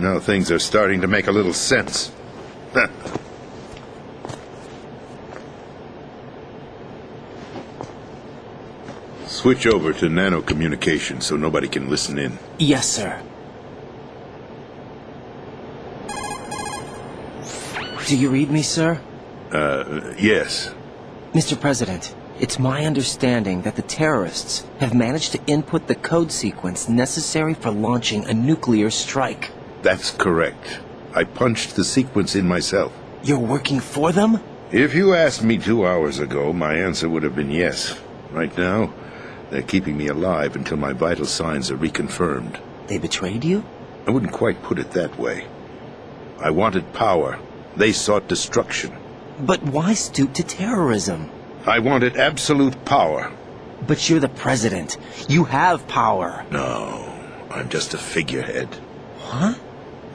Now things are starting to make a little sense. Switch over to nano-communication so nobody can listen in. Yes, sir. Do you read me, sir? Yes. Mr. President, it's my understanding that the terrorists have managed to input the code sequence necessary for launching a nuclear strike. That's correct. I punched the sequence in myself. You're working for them? If you asked me 2 hours ago, my answer would have been yes. Right now, they're keeping me alive until my vital signs are reconfirmed. They betrayed you? I wouldn't quite put it that way. I wanted power. They sought destruction. But why stoop to terrorism? I wanted absolute power. But you're the president. You have power. No, I'm just a figurehead. What?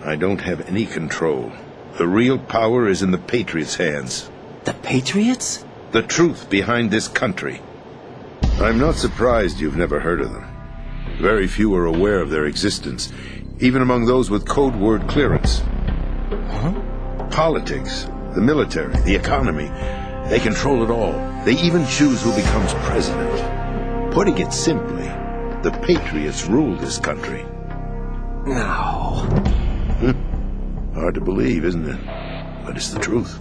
I don't have any control. The real power is in the Patriots' hands. The Patriots? The truth behind this country. I'm not surprised you've never heard of them. Very few are aware of their existence, even among those with code word clearance. Huh? Politics, the military, the economy, they control it all. They even choose who becomes president. Putting it simply, the Patriots rule this country. No. Hard to believe, isn't it? But it's the truth.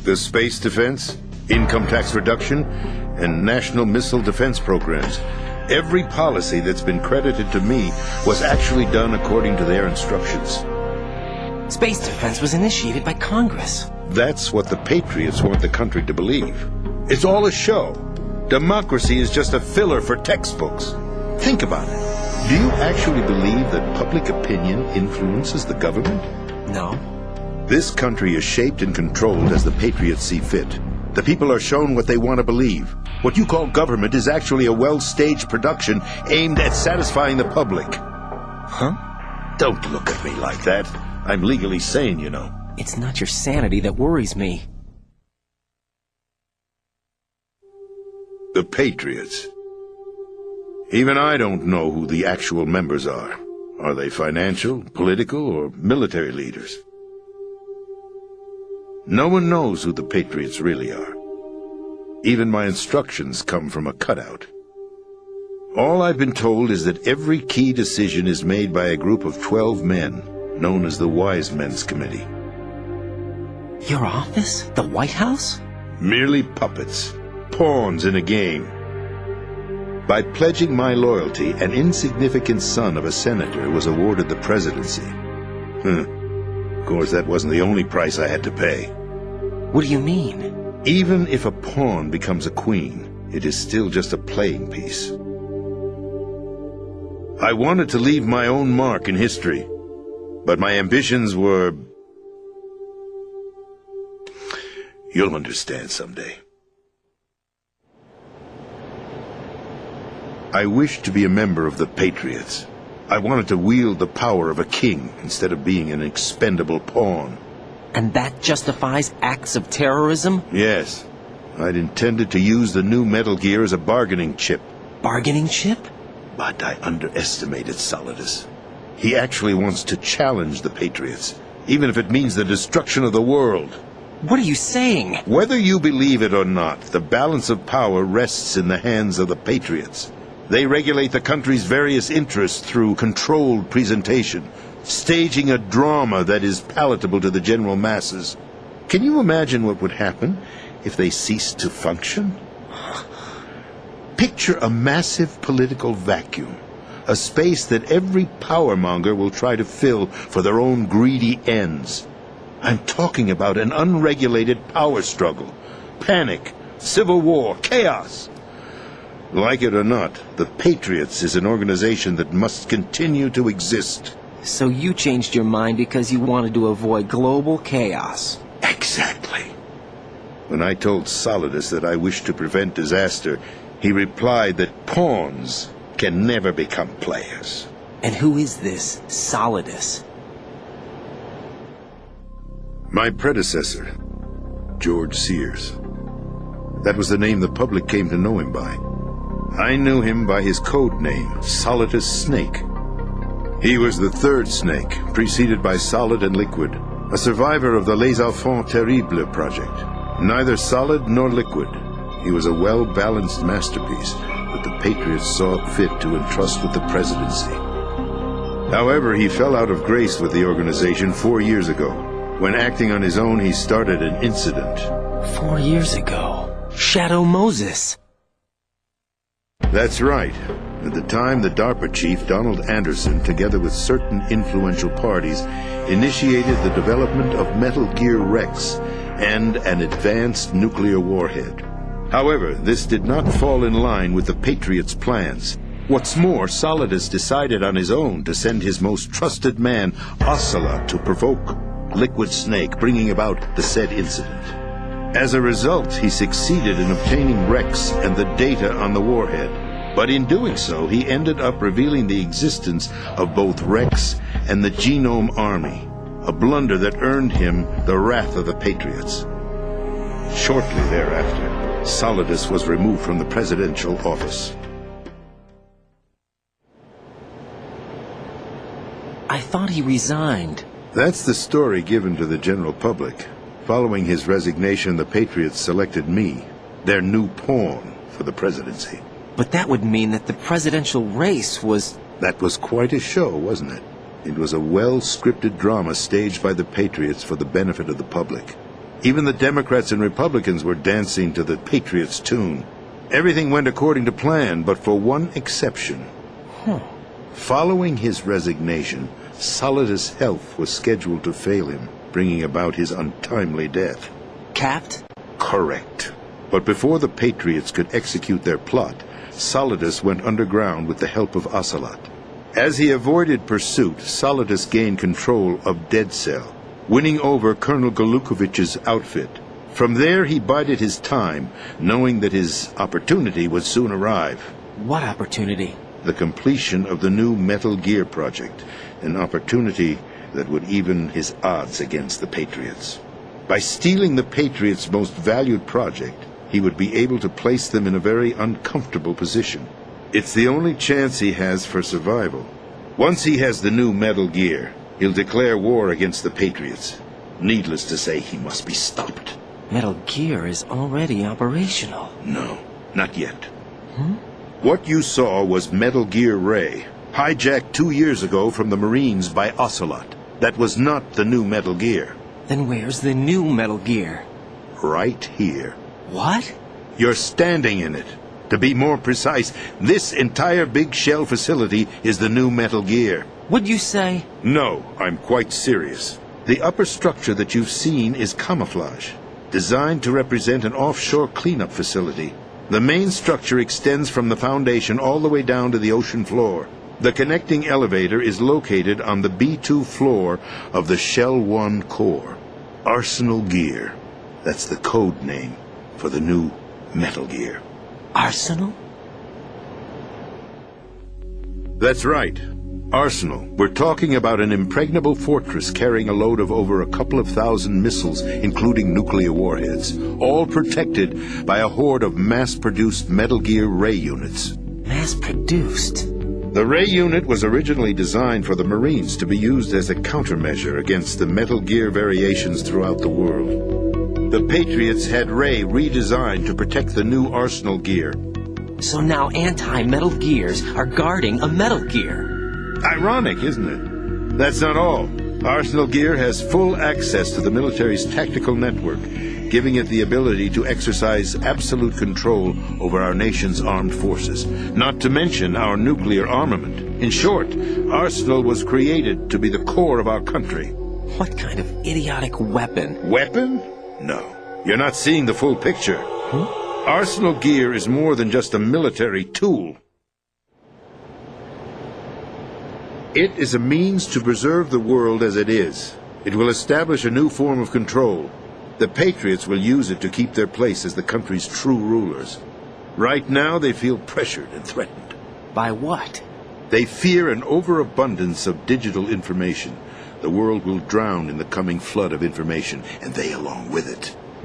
The space defense, income tax reduction, and national missile defense programs. Every policy that's been credited to me was actually done according to their instructions. Space defense was initiated by Congress. That's what the Patriots want the country to believe. It's all a show. Democracy is just a filler for textbooks. Think about it. Do you actually believe that public opinion influences the government? No. This country is shaped and controlled as the Patriots see fit. The people are shown what they want to believe. What you call government is actually a well-staged production aimed at satisfying the public. Huh? Don't look at me like that. I'm legally sane, you know. It's not your sanity that worries me. The Patriots. Even I don't know who the actual members are. Are they financial, political, or military leaders? No one knows who the Patriots really are. Even my instructions come from a cutout. All I've been told is that every key decision is made by a group of 12 men, known as the Wise Men's Committee. Your office? The White House? Merely puppets, pawns in a game. By pledging my loyalty, an insignificant son of a senator was awarded the presidency. Of course, that wasn't the only price I had to pay. What do you mean? Even if a pawn becomes a queen, it is still just a playing piece. I wanted to leave my own mark in history, but my ambitions were... You'll understand someday. I wished to be a member of the Patriots. I wanted to wield the power of a king instead of being an expendable pawn. And that justifies acts of terrorism? Yes. I'd intended to use the new Metal Gear as a bargaining chip. Bargaining chip? But I underestimated Solidus. He actually wants to challenge the Patriots, even if it means the destruction of the world. What are you saying? Whether you believe it or not, the balance of power rests in the hands of the Patriots. They regulate the country's various interests through controlled presentation, staging a drama that is palatable to the general masses. Can you imagine what would happen if they ceased to function? Picture a massive political vacuum, a space that every powermonger will try to fill for their own greedy ends. I'm talking about an unregulated power struggle, panic, civil war, chaos. Like it or not, the Patriots is an organization that must continue to exist. So you changed your mind because you wanted to avoid global chaos. Exactly. When I told Solidus that I wished to prevent disaster, he replied that pawns can never become players. And who is this Solidus? My predecessor, George Sears. That was the name the public came to know him by. I knew him by his code name, Solidus Snake. He was the third snake, preceded by Solid and Liquid, a survivor of the Les Enfants Terribles project. Neither solid nor liquid, he was a well-balanced masterpiece that the Patriots saw fit to entrust with the presidency. However, he fell out of grace with the organization 4 years ago. When acting on his own, he started an incident. 4 years ago. Shadow Moses. That's right. At the time, the DARPA chief, Donald Anderson, together with certain influential parties, initiated the development of Metal Gear Rex and an advanced nuclear warhead. However, this did not fall in line with the Patriots' plans. What's more, Solidus decided on his own to send his most trusted man, Ocelot, to provoke Liquid Snake, bringing about the said incident. As a result, he succeeded in obtaining Rex and the data on the warhead. But in doing so, he ended up revealing the existence of both Rex and the Genome Army, a blunder that earned him the wrath of the Patriots. Shortly thereafter, Solidus was removed from the presidential office. I thought he resigned. That's the story given to the general public. Following his resignation, the Patriots selected me, their new pawn, for the presidency. But that would mean that the presidential race was... That was quite a show, wasn't it? It was a well-scripted drama staged by the Patriots for the benefit of the public. Even the Democrats and Republicans were dancing to the Patriots' tune. Everything went according to plan, but for one exception. Following his resignation, Solidus' health was scheduled to fail him, bringing about his untimely death. Capped? Correct. But before the Patriots could execute their plot, Solidus went underground with the help of Ocelot. As he avoided pursuit, Solidus gained control of Dead Cell, winning over Colonel Golukovich's outfit. From there, he bided his time, knowing that his opportunity would soon arrive. What opportunity? The completion of the new Metal Gear project, an opportunity that would even his odds against the Patriots. By stealing the Patriots' most valued project, he would be able to place them in a very uncomfortable position. It's the only chance he has for survival. Once he has the new Metal Gear, he'll declare war against the Patriots. Needless to say, he must be stopped. Metal Gear is already operational. No, not yet. What you saw was Metal Gear Ray, hijacked 2 years ago from the Marines by Ocelot. That was not the new Metal Gear. Then where's the new Metal Gear? Right here. What? You're standing in it. To be more precise, this entire big shell facility is the new Metal Gear. What'd you say? No, I'm quite serious. The upper structure that you've seen is camouflage, designed to represent an offshore cleanup facility. The main structure extends from the foundation all the way down to the ocean floor. The connecting elevator is located on the B2 floor of the Shell 1 core. Arsenal Gear. That's the code name for the new Metal Gear. Arsenal? That's right. Arsenal. We're talking about an impregnable fortress carrying a load of over a couple of thousand missiles, including nuclear warheads, all protected by a horde of mass-produced Metal Gear Ray units. Mass-produced? The Ray unit was originally designed for the Marines to be used as a countermeasure against the Metal Gear variations throughout the world. The Patriots had Ray redesigned to protect the new Arsenal Gear. So now anti-Metal Gears are guarding a Metal Gear. Ironic, isn't it? That's not all. Arsenal Gear has full access to the military's tactical network, giving it the ability to exercise absolute control over our nation's armed forces, not to mention our nuclear armament. In short, Arsenal was created to be the core of our country. What kind of idiotic weapon? Weapon? No. You're not seeing the full picture. Arsenal Gear is more than just a military tool. It is a means to preserve the world as it is. It will establish a new form of control. The Patriots will use it to keep their place as the country's true rulers. Right now, they feel pressured and threatened. By what? They fear an overabundance of digital information. The world will drown in the coming flood of information, and they along with it.